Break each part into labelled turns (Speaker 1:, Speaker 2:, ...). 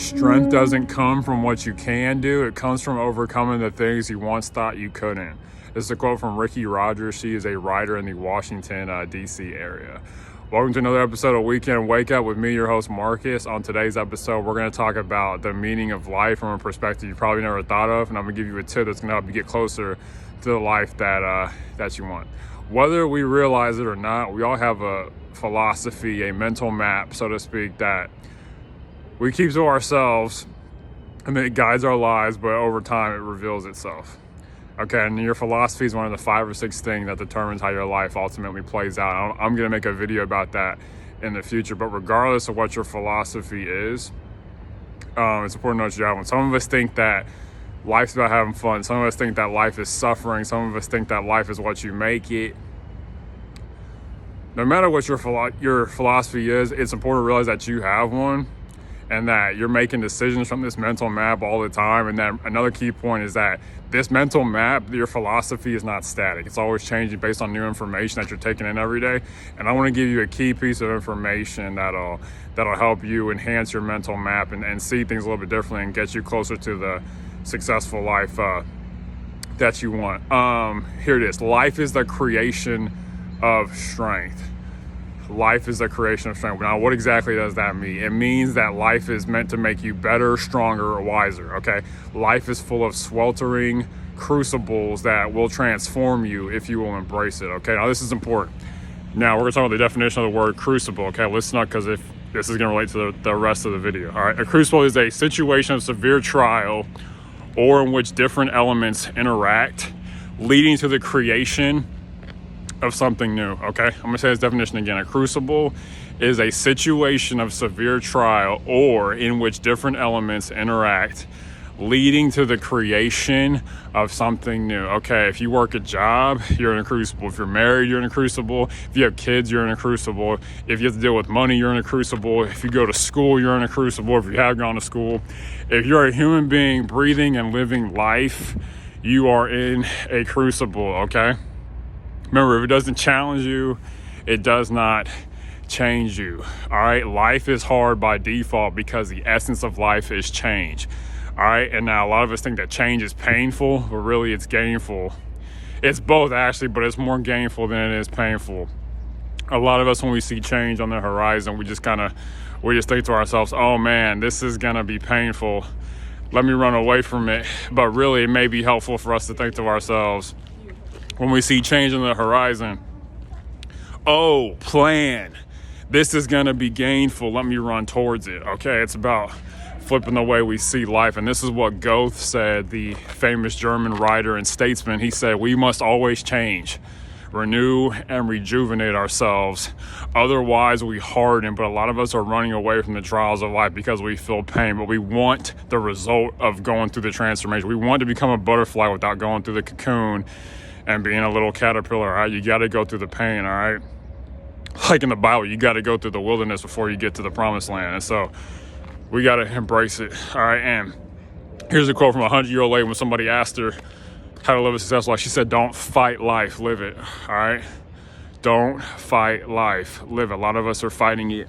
Speaker 1: Strength doesn't come from what you can do. It comes from overcoming the things you once thought you couldn't. This is a quote from Ricky Rogers. She is a writer in the Washington, D.C. area. Welcome to another episode of Weekend Wake Up with me, your host, Marcus. On today's episode, we're going to talk about the meaning of life from a perspective you probably never thought of, and I'm going to give you a tip that's going to help you get closer to the life that you want. Whether we realize it or not, we all have a philosophy, a mental map, so to speak, that we keep to ourselves, and it guides our lives, but over time it reveals itself. Okay, and your philosophy is one of the 5 or 6 things that determines how your life ultimately plays out. I'm going to make a video about that in the future, but regardless of what your philosophy is, it's important to know what you have one. Some of us think that life's about having fun. Some of us think that life is suffering. Some of us think that life is what you make it. No matter what your philosophy is, it's important to realize that you have one, and that you're making decisions from this mental map all the time. And then another key point is that this mental map, your philosophy is not static. It's always changing based on new information that you're taking in every day. And I want to give you a key piece of information that'll help you enhance your mental map and see things a little bit differently and get you closer to the successful life that you want. Here it is. Life is the creation of strength. Life is the creation of strength. Now, what exactly does that mean? It means that life is meant to make you better, stronger, or wiser, okay? Life is full of sweltering crucibles that will transform you if you will embrace it, okay? Now, this is important. Now, we're going to talk about the definition of the word crucible, okay? Listen up, because if this is going to relate to the rest of the video, all right? A crucible is a situation of severe trial or in which different elements interact, leading to the creation of something new, okay? I'm gonna say this definition again. A crucible is a situation of severe trial or in which different elements interact, leading to the creation of something new. Okay, if you work a job, you're in a crucible. If you're married, you're in a crucible. If you have kids, you're in a crucible. If you have to deal with money, you're in a crucible. If you go to school, you're in a crucible. If you have gone to school, if you're a human being breathing and living life, you are in a crucible, okay? Remember, if it doesn't challenge you, it does not change you, all right? Life is hard by default because the essence of life is change, all right? And now a lot of us think that change is painful, but really it's gainful. It's both, actually, but it's more gainful than it is painful. A lot of us, when we see change on the horizon, we just think to ourselves, oh man, this is gonna be painful. Let me run away from it. But really, it may be helpful for us to think to ourselves, when we see change on the horizon, oh, plan. This is going to be gainful. Let me run towards it. Okay, it's about flipping the way we see life. And this is what Goethe said, the famous German writer and statesman. He said, we must always change, renew, and rejuvenate ourselves. Otherwise, we harden. But a lot of us are running away from the trials of life because we feel pain. But we want the result of going through the transformation. We want to become a butterfly without going through the cocoon and being a little caterpillar, all right? You got to go through the pain, all right? Like in the Bible, you got to go through the wilderness before you get to the promised land. And so we got to embrace it, all right? And here's a quote from a 100-year-old lady when somebody asked her how to live a successful life. She said, don't fight life, live it, all right? Don't fight life, live it. A lot of us are fighting it,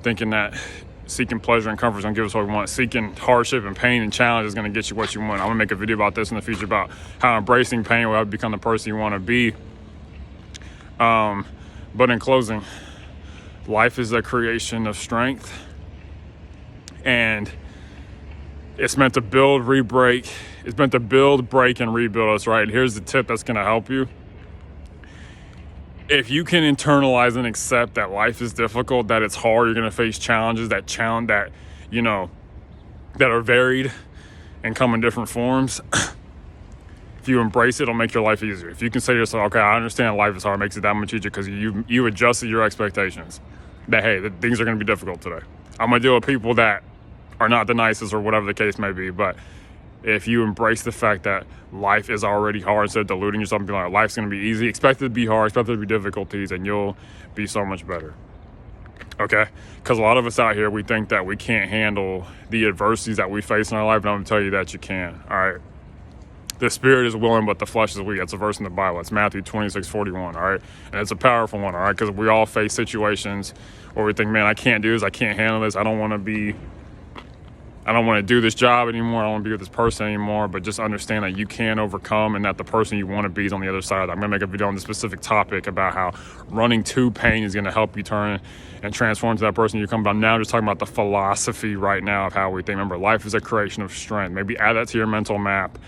Speaker 1: thinking that seeking pleasure and comfort is going to give us what we want. Seeking hardship and pain and challenge is going to get you what you want. I'm going to make a video about this in the future, about how embracing pain will help you become the person you want to be. But in closing, life is a creation of strength, and it's meant to build, break, and rebuild us, right? And here's the tip that's going to help you. If you can internalize and accept that life is difficult, that it's hard, you're going to face challenges that are varied and come in different forms. If you embrace it, it'll make your life easier. If you can say to yourself, okay, I understand life is hard, it makes it that much easier because you adjusted your expectations. That, hey, that things are going to be difficult today. I'm going to deal with people that are not the nicest or whatever the case may be, but if you embrace the fact that life is already hard, instead of deluding yourself and being like, life's going to be easy, expect it to be hard, expect there to be difficulties, and you'll be so much better. Okay? Because a lot of us out here, we think that we can't handle the adversities that we face in our life, and I'm going to tell you that you can. All right? The spirit is willing, but the flesh is weak. That's a verse in the Bible. It's Matthew 26:41, all right? And it's a powerful one, all right? Because we all face situations where we think, man, I can't do this. I can't handle this. I don't want to do this job anymore. I don't want to be with this person anymore. But just understand that you can overcome, and that the person you want to be is on the other side. I'm going to make a video on this specific topic about how running to pain is going to help you turn and transform to that person you come. But I'm now just talking about the philosophy right now of how we think. Remember, life is a creation of strength. Maybe add that to your mental map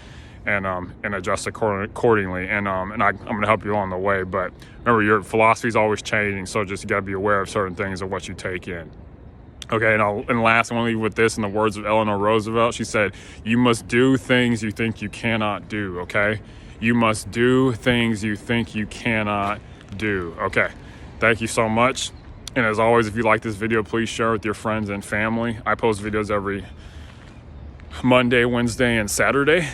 Speaker 1: and adjust accordingly. And I'm going to help you along the way. But remember, your philosophy is always changing. So just you got to be aware of certain things and what you take in. Okay, and last, I want to leave with this in the words of Eleanor Roosevelt. She said, you must do things you think you cannot do, okay? You must do things you think you cannot do, okay? Thank you so much. And as always, if you like this video, please share with your friends and family. I post videos every Monday, Wednesday, and Saturday.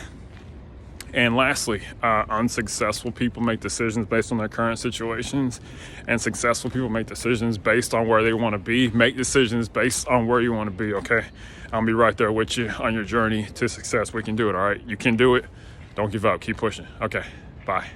Speaker 1: And lastly, unsuccessful people make decisions based on their current situations, and successful people make decisions based on where they want to be. Make decisions based on where you want to be, okay? I'll be right there with you on your journey to success. We can do it, all right? You can do it. Don't give up. Keep pushing. Okay, bye.